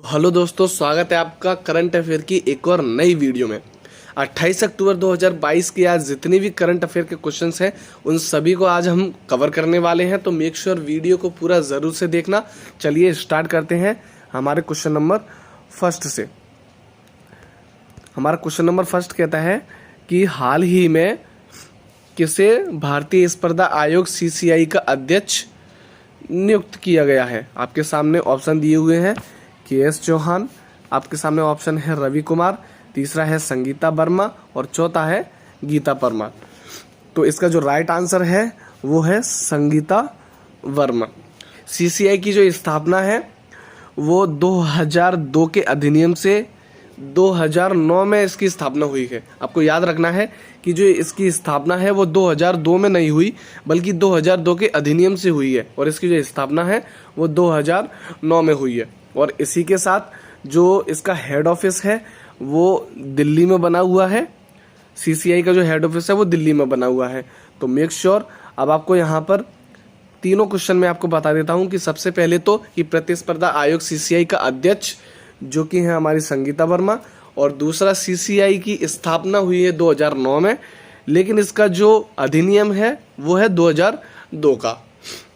Hello दोस्तों, स्वागत है आपका करंट अफेयर की एक और नई वीडियो में। 28 अक्टूबर 2022 के आज जितने भी करंट अफेयर के क्वेश्चंस हैं उन सभी को आज हम कवर करने वाले हैं, तो मेक श्योर वीडियो को पूरा ज़रूर से देखना। चलिए स्टार्ट करते हैं हमारे क्वेश्चन नंबर फर्स्ट से। हमारा क्वेश्चन नंबर फर्स्ट कहता है कि हाल ही में किसे भारतीय स्पर्धा आयोग CCI का अध्यक्ष नियुक्त किया गया है। आपके सामने ऑप्शन दिए हुए हैं KS चौहान, आपके सामने ऑप्शन है रवि कुमार, तीसरा है संगीता वर्मा और चौथा है गीता परमार। तो इसका जो राइट आंसर है वो है संगीता वर्मा। CCI की जो स्थापना है वो 2002 के अधिनियम से 2009 में इसकी स्थापना हुई है। आपको याद रखना है कि जो इसकी स्थापना है वो 2002 में नहीं हुई बल्कि 2002 के अधिनियम से हुई है, और इसकी जो स्थापना है वो 2009 में हुई है। और इसी के साथ जो इसका हेड ऑफिस है वो दिल्ली में बना हुआ है। CCI का जो हेड ऑफिस है वो दिल्ली में बना हुआ है। तो मेक श्योर अब आपको यहाँ पर तीनों क्वेश्चन में आपको बता देता हूँ कि सबसे पहले तो कि प्रतिस्पर्धा आयोग CCI का अध्यक्ष जो कि है हमारी संगीता वर्मा, और दूसरा CCI की स्थापना हुई है 2009 में, लेकिन इसका जो अधिनियम है वो है 2002 का,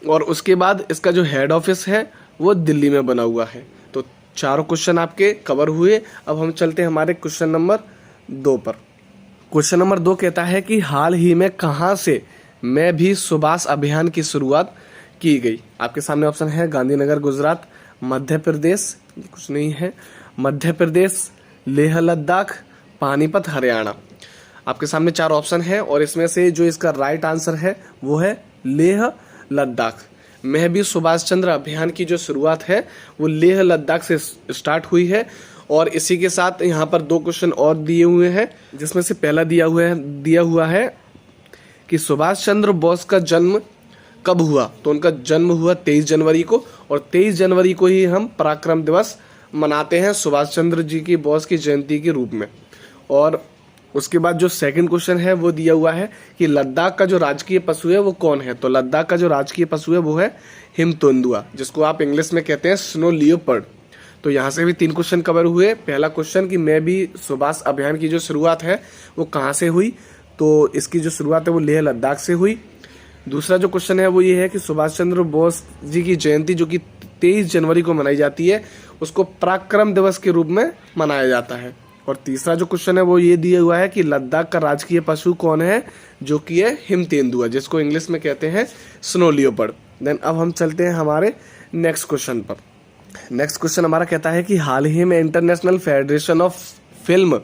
और उसके बाद इसका जो हेड ऑफिस है वो दिल्ली में बना हुआ है। तो चारों क्वेश्चन आपके कवर हुए। अब हम चलते हैं हमारे क्वेश्चन नंबर 2 पर। क्वेश्चन नंबर 2 कहता है कि हाल ही में कहाँ से मैं भी सुभाष अभियान की शुरुआत की गई। आपके सामने ऑप्शन है गांधीनगर गुजरात, मध्य प्रदेश, कुछ नहीं है, मध्य प्रदेश, लेह लद्दाख, पानीपत हरियाणा। आपके सामने 4 ऑप्शन है और इसमें से जो इसका राइट आंसर है वो है लेह लद्दाख। मैं भी सुभाष चंद्र अभियान की जो शुरुआत है वो लेह लद्दाख से स्टार्ट हुई है। और इसी के साथ यहाँ पर 2 क्वेश्चन और दिए हुए हैं, जिसमें से पहला दिया हुआ है कि सुभाष चंद्र बोस का जन्म कब हुआ। तो उनका जन्म हुआ 23 जनवरी को, और 23 जनवरी को ही हम पराक्रम दिवस मनाते हैं सुभाष चंद्र जी की बोस की जयंती के रूप में। और उसके बाद जो सेकंड क्वेश्चन है वो दिया हुआ है कि लद्दाख का जो राजकीय पशु है वो कौन है। तो लद्दाख का जो राजकीय पशु है वो है हिम तेंदुआ, जिसको आप इंग्लिश में कहते हैं स्नो लियोपर्ड। तो यहाँ से भी 3 क्वेश्चन कवर हुए। पहला क्वेश्चन कि मैं भी सुभाष अभियान की जो शुरुआत है वो कहाँ से हुई, तो इसकी जो शुरुआत है वो लेह लद्दाख से हुई। दूसरा जो क्वेश्चन है वो ये है कि सुभाष चंद्र बोस जी की जयंती जो कि 23 जनवरी को मनाई जाती है उसको पराक्रम दिवस के रूप में मनाया जाता है। और तीसरा जो क्वेश्चन है वो ये दिया हुआ है कि लद्दाख का राजकीय पशु कौन है, जो कि है हिम तेंदुआ, जिसको इंग्लिश में कहते हैं स्नो लियोपर्ड। देन अब हम चलते हैं हमारे नेक्स्ट क्वेश्चन पर। नेक्स्ट क्वेश्चन हमारा कहता है कि हाल ही में international federation of film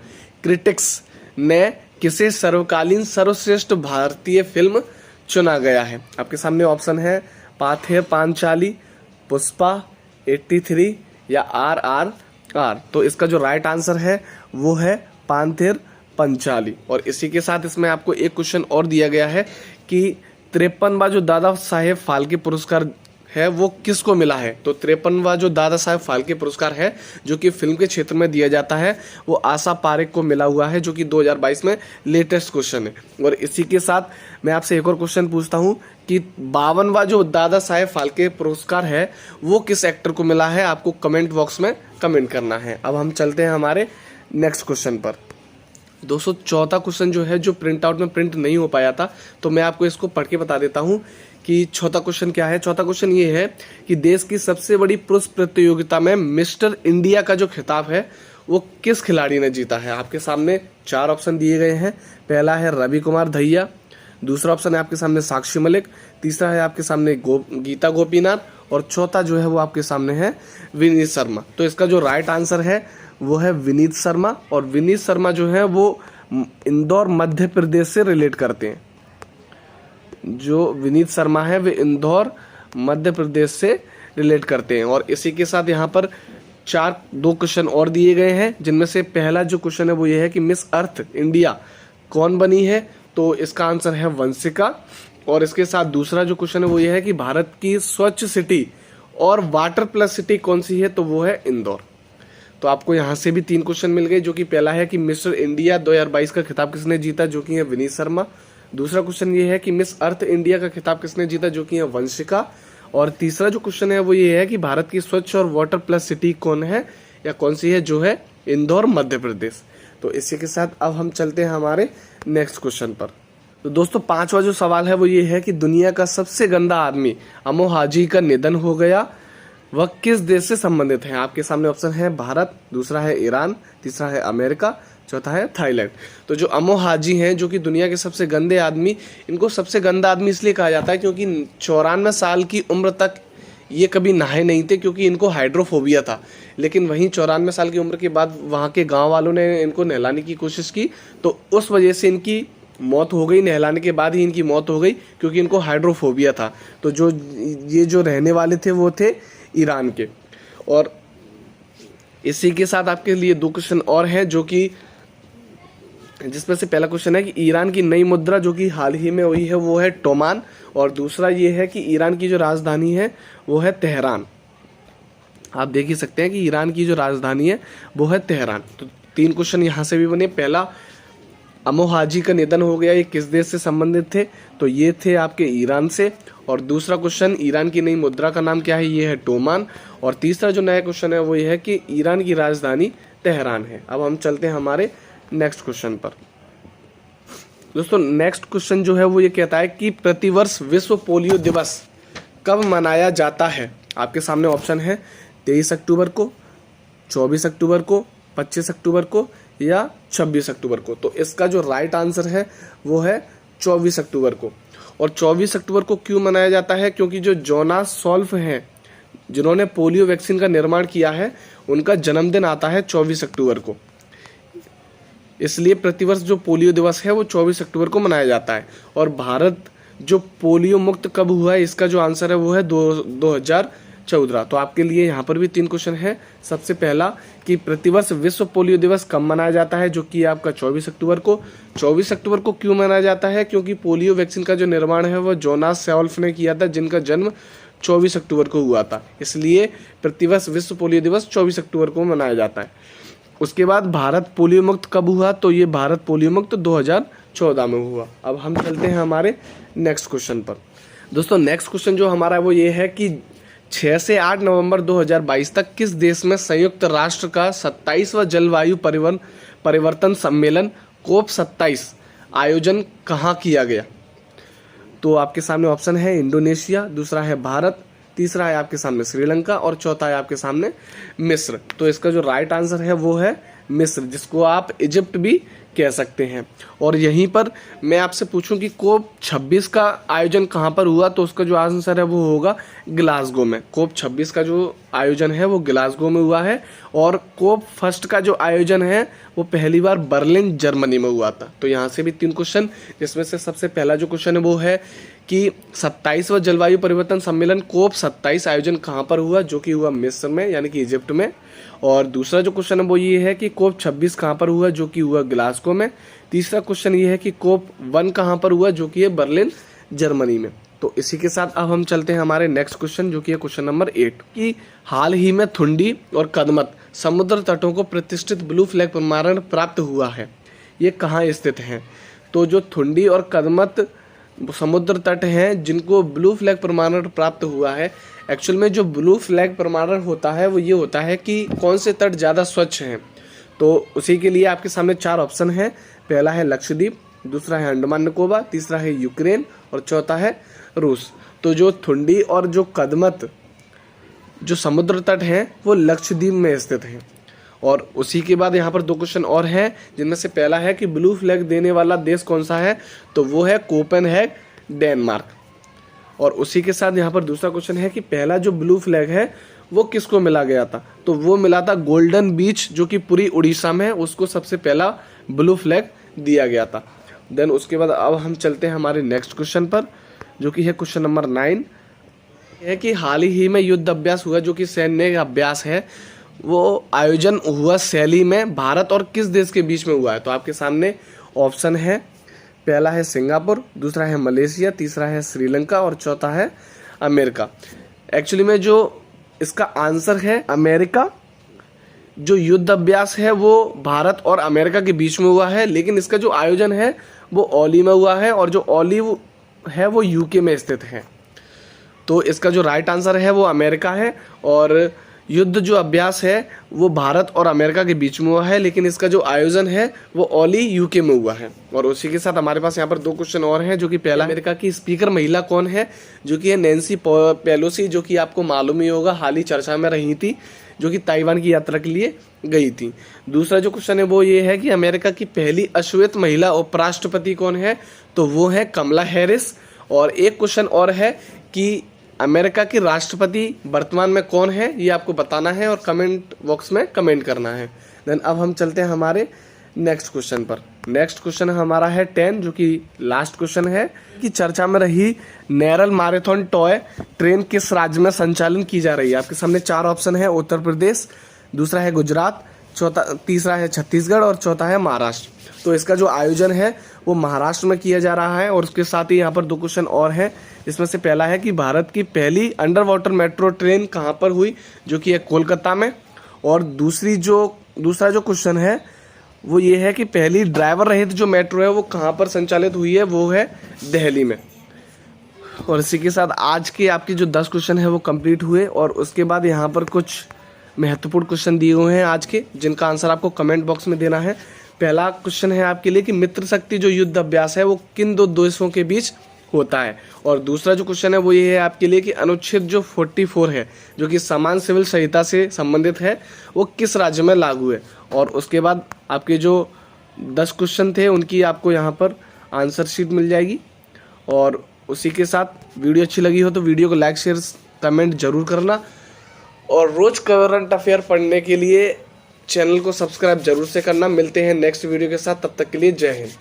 critics ने किसे सर्वकालीन सर्वश्रेष्ठ भारतीय फिल्म चुना गया है। आपके सामने ऑप्शन है पाथेर पांचाली, पुष्पा, 83 या RRR। तो इसका जो राइट आंसर है वो है पाथेर पंचाली। और इसी के साथ इसमें आपको एक क्वेश्चन और दिया गया है कि 53वां जो दादा साहेब फाल्के पुरस्कार है वो किसको मिला है। तो 53वां जो दादा साहेब फाल्के पुरस्कार है जो कि फिल्म के क्षेत्र में दिया जाता है वो आशा पारेख को मिला हुआ है, जो कि 2022 में लेटेस्ट क्वेश्चन है। और इसी के साथ मैं आपसे एक और क्वेश्चन पूछता हूँ कि 52वां जो दादा साहेब फाल्के पुरस्कार है वो किस एक्टर को मिला है। आपको कमेंट बॉक्स में कमेंट करना है। अब हम चलते हैं हमारे नेक्स्ट क्वेश्चन पर। दोस्तों चौथा क्वेश्चन जो है जो प्रिंट आउट में प्रिंट नहीं हो पाया था, तो मैं आपको इसको पढ़ के बता देता हूँ कि चौथा क्वेश्चन क्या है। चौथा क्वेश्चन ये है कि देश की सबसे बड़ी पुरुष प्रतियोगिता में मिस्टर इंडिया का जो खिताब है वो किस खिलाड़ी ने जीता है। आपके सामने 4 ऑप्शन दिए गए हैं। पहला है रवि कुमार दहिया, दूसरा ऑप्शन है आपके सामने साक्षी मलिक, तीसरा है आपके सामने गीता गोपीनाथ, और चौथा जो है वो आपके सामने है विनीत शर्मा। तो इसका जो राइट आंसर है वो है विनीत शर्मा। और विनीत शर्मा जो है वो इंदौर मध्य प्रदेश से रिलेट करते हैं। जो विनीत शर्मा है वे इंदौर मध्य प्रदेश से रिलेट करते हैं। और इसी के साथ यहाँ पर 2 क्वेश्चन और दिए गए हैं, जिनमें से पहला जो क्वेश्चन है वो ये है कि मिस अर्थ इंडिया कौन बनी है। तो इसका आंसर है वंशिका। और इसके साथ दूसरा जो क्वेश्चन है वो ये है कि भारत की स्वच्छ सिटी और वाटर प्लस सिटी कौन सी है, तो वो है इंदौर। तो आपको यहाँ से भी 3 क्वेश्चन मिल गए, जो कि पहला है कि मिस्टर इंडिया 2022 का खिताब किसने जीता, जो कि है विनीत शर्मा। दूसरा क्वेश्चन ये है कि मिस अर्थ इंडिया का खिताब किसने जीता, जो कि है वंशिका। और तीसरा जो क्वेश्चन है वो ये है कि भारत की स्वच्छ और वाटर प्लस सिटी कौन है, या कौन सी है, जो है इंदौर मध्य प्रदेश। तो इसी के साथ अब हम चलते हैं हमारे नेक्स्ट क्वेश्चन पर। तो दोस्तों 5वां जो सवाल है वो ये है कि दुनिया का सबसे गंदा आदमी अमो हाजी का निधन हो गया, वह किस देश से संबंधित है। आपके सामने ऑप्शन है भारत, दूसरा है ईरान, तीसरा है अमेरिका, चौथा है थाईलैंड। तो जो अमो हाजी हैं, जो कि दुनिया के सबसे गंदे आदमी, इनको सबसे गंदा आदमी इसलिए कहा जाता है क्योंकि 94 साल की उम्र तक ये कभी नहाए नहीं थे, क्योंकि इनको हाइड्रोफोबिया था। लेकिन वहीं 94 साल की उम्र के बाद वहाँ के गांव वालों ने इनको नहलाने की कोशिश की, तो उस वजह से इनकी मौत हो गई। नहलाने के बाद ही इनकी मौत हो गई, क्योंकि इनको हाइड्रोफोबिया था। तो जो रहने वाले थे वो थे ईरान के। और इसी के साथ आपके लिए 2 क्वेश्चन और हैं, जो कि जिसमें से पहला क्वेश्चन है कि ईरान की नई मुद्रा जो कि हाल ही में हुई है वो है टोमान, और दूसरा ये है कि ईरान की जो राजधानी है वो है तेहरान। आप देख ही सकते हैं कि ईरान की जो राजधानी है वो है तेहरान। तो 3 क्वेश्चन यहाँ से भी बने। पहला, अमो हाजी का निधन हो गया, ये किस देश से संबंधित थे, तो ये थे आपके ईरान से। और दूसरा क्वेश्चन, ईरान की नई मुद्रा का नाम क्या है, ये है टोमान। और तीसरा जो नया क्वेश्चन है वो ये है कि ईरान की राजधानी तेहरान है। अब हम चलते हैं हमारे नेक्स्ट क्वेश्चन पर। दोस्तों नेक्स्ट क्वेश्चन जो है वो ये कहता है कि प्रतिवर्ष विश्व पोलियो दिवस कब मनाया जाता है। आपके सामने ऑप्शन है 23 अक्टूबर को, 24 अक्टूबर को, 25 अक्टूबर को या 26 अक्टूबर को। तो इसका जो राइट आंसर है वो है 24 अक्टूबर को। और 24 अक्टूबर को क्यों मनाया जाता है, क्योंकि जो जोनास सॉल्फ हैं, जिन्होंने पोलियो वैक्सीन का निर्माण किया है, उनका जन्मदिन आता है 24 अक्टूबर को। इसलिए प्रतिवर्ष जो पोलियो दिवस है वो 24 अक्टूबर को मनाया जाता है। और भारत जो पोलियो मुक्त कब हुआ है, इसका जो आंसर है वो है 2014। तो आपके लिए यहाँ पर भी 3 क्वेश्चन है। सबसे पहला कि प्रतिवर्ष विश्व पोलियो दिवस कब मनाया जाता है, जो कि आपका 24 अक्टूबर को। 24 अक्टूबर को क्यों मनाया जाता है, क्योंकि पोलियो वैक्सीन का जो निर्माण है वो जोनास सॉल्फ ने किया था, जिनका जन्म 24 अक्टूबर को हुआ था। इसलिए प्रतिवर्ष विश्व पोलियो दिवस 24 अक्टूबर को मनाया जाता है। उसके बाद भारत पोलियो मुक्त कब हुआ, तो ये भारत पोलियो मुक्त 2014 में हुआ। अब हम चलते हैं हमारे नेक्स्ट क्वेश्चन पर। दोस्तों नेक्स्ट क्वेश्चन जो हमारा वो ये है कि 6 से 8 नवंबर 2022 तक किस देश में संयुक्त राष्ट्र का 27वां जलवायु परिवर्तन सम्मेलन COP27 आयोजन कहाँ किया गया। तो आपके सामने ऑप्शन है इंडोनेशिया, दूसरा है भारत, तीसरा है आपके सामने श्रीलंका और चौथा है आपके सामने मिस्र। तो इसका जो राइट आंसर है वो है मिस्र, जिसको आप इजिप्ट भी कह सकते हैं। और यहीं पर मैं आपसे पूछूं कि COP26 का आयोजन कहाँ पर हुआ, तो उसका जो आंसर है वो होगा ग्लासगो में। COP26 का जो आयोजन है वो ग्लासगो में हुआ है। और COP1 का जो आयोजन है वो पहली बार बर्लिन जर्मनी में हुआ था। तो यहाँ से भी 3 क्वेश्चन, जिसमें से सबसे पहला जो क्वेश्चन है वो है कि 27वां जलवायु परिवर्तन सम्मेलन COP27 आयोजन कहाँ पर हुआ, जो कि हुआ मिस्र में यानी कि इजिप्ट में। और दूसरा जो क्वेश्चन है वो ये है कि COP26 कहाँ पर हुआ, जो कि हुआ ग्लासगो में। तीसरा क्वेश्चन ये है कि COP1 कहाँ पर हुआ, जो कि है बर्लिन जर्मनी में। तो इसी के साथ अब हम चलते हैं हमारे नेक्स्ट क्वेश्चन, जो कि है क्वेश्चन नंबर 8 कि हाल ही में थुंडी और कदमत समुद्र तटों को प्रतिष्ठित ब्लू फ्लैग प्रमाणन प्राप्त हुआ है, ये कहाँ स्थित हैं। तो जो थुंडी और कदमत समुद्र तट हैं जिनको ब्लू फ्लैग प्रमाणन प्राप्त हुआ है, एक्चुअल में जो ब्लू फ्लैग प्रमाणन होता है वो ये होता है कि कौन से तट ज़्यादा स्वच्छ हैं। तो उसी के लिए आपके सामने 4 ऑप्शन हैं। पहला है लक्षद्वीप, दूसरा है अंडमान निकोबार, तीसरा है यूक्रेन और चौथा है रूस। तो जो थुंडी और जो कदमत जो समुद्र तट हैं वो लक्षद्वीप में स्थित हैं। और उसी के बाद यहाँ पर 2 क्वेश्चन और हैं, जिनमें से पहला है कि ब्लू फ्लैग देने वाला देश कौन सा है, तो वो है कोपेनहेग, डेनमार्क। और उसी के साथ यहाँ पर दूसरा क्वेश्चन है कि पहला जो ब्लू फ्लैग है वो किसको मिला गया था, तो वो मिला था गोल्डन बीच, जो कि पूरी उड़ीसा में है, उसको सबसे पहला ब्लू फ्लैग दिया गया था। देन उसके बाद अब हम चलते हैं हमारे नेक्स्ट क्वेश्चन पर, जो कि है क्वेश्चन नंबर 9, है कि हाल ही में युद्ध अभ्यास हुआ, जो कि सैन्य अभ्यास है, वो आयोजन हुआ शैली में भारत और किस देश के बीच में हुआ है। तो आपके सामने ऑप्शन है, पहला है सिंगापुर, दूसरा है मलेशिया, तीसरा है श्रीलंका और चौथा है अमेरिका। एक्चुअली में जो इसका आंसर है अमेरिका। जो युद्ध अभ्यास है वो भारत और अमेरिका के बीच में हुआ है, लेकिन इसका जो आयोजन है वो ओली में हुआ है और जो ओली है वो यूके में स्थित है। तो इसका जो राइट आंसर है वो अमेरिका है। और युद्ध जो अभ्यास है वो भारत और अमेरिका के बीच में हुआ है, लेकिन इसका जो आयोजन है वो ओनली यूके में हुआ है। और उसी के साथ हमारे पास यहाँ पर 2 क्वेश्चन और हैं, जो कि पहला, अमेरिका की स्पीकर महिला कौन है, जो कि है नैन्सी पेलोसी, जो कि आपको मालूम ही होगा हाल ही चर्चा में रही थी, जो कि ताइवान की यात्रा के लिए गई थी। दूसरा जो क्वेश्चन है वो ये है कि अमेरिका की पहली अश्वेत महिला उपराष्ट्रपति कौन है, तो वो है कमला हैरिस। और एक क्वेश्चन और है कि अमेरिका के राष्ट्रपति वर्तमान में कौन है, ये आपको बताना है और कमेंट बॉक्स में कमेंट करना है। देन अब हम चलते हैं हमारे नेक्स्ट क्वेश्चन पर। नेक्स्ट क्वेश्चन हमारा है 10, जो कि लास्ट क्वेश्चन है कि चर्चा में रही नेरल मैराथन टॉय ट्रेन किस राज्य में संचालन की जा रही है। आपके सामने 4 ऑप्शन है, उत्तर प्रदेश, दूसरा है गुजरात, तीसरा है छत्तीसगढ़ और चौथा है महाराष्ट्र। तो इसका जो आयोजन है वो महाराष्ट्र में किया जा रहा है। और उसके साथ ही यहाँ पर 2 क्वेश्चन और हैं, इसमें से पहला है कि भारत की पहली अंडर वाटर मेट्रो ट्रेन कहाँ पर हुई, जो कि है कोलकाता में। और दूसरा जो क्वेश्चन है वो ये है कि पहली ड्राइवर रहित जो मेट्रो है वो कहाँ पर संचालित हुई है, वो है दिल्ली में। और इसी के साथ आज के आपके जो 10 क्वेश्चन है वो कंप्लीट हुए। और उसके बाद यहाँ पर कुछ महत्वपूर्ण क्वेश्चन दिए हुए हैं आज के, जिनका आंसर आपको कमेंट बॉक्स में देना है। पहला क्वेश्चन है आपके लिए कि मित्र शक्ति जो युद्ध अभ्यास है वो किन 2 देशों के बीच होता है। और दूसरा जो क्वेश्चन है वो ये है आपके लिए कि अनुच्छेद जो 44 है, जो कि समान सिविल संहिता से संबंधित है, वो किस राज्य में लागू है। और उसके बाद आपके जो 10 क्वेश्चन थे उनकी आपको यहाँ पर आंसर शीट मिल जाएगी। और उसी के साथ वीडियो अच्छी लगी हो तो वीडियो को लाइक शेयर कमेंट जरूर करना। और रोज करंट अफेयर पढ़ने के लिए चैनल को सब्सक्राइब जरूर से करना। मिलते हैं नेक्स्ट वीडियो के साथ, तब तक के लिए जय हिंद।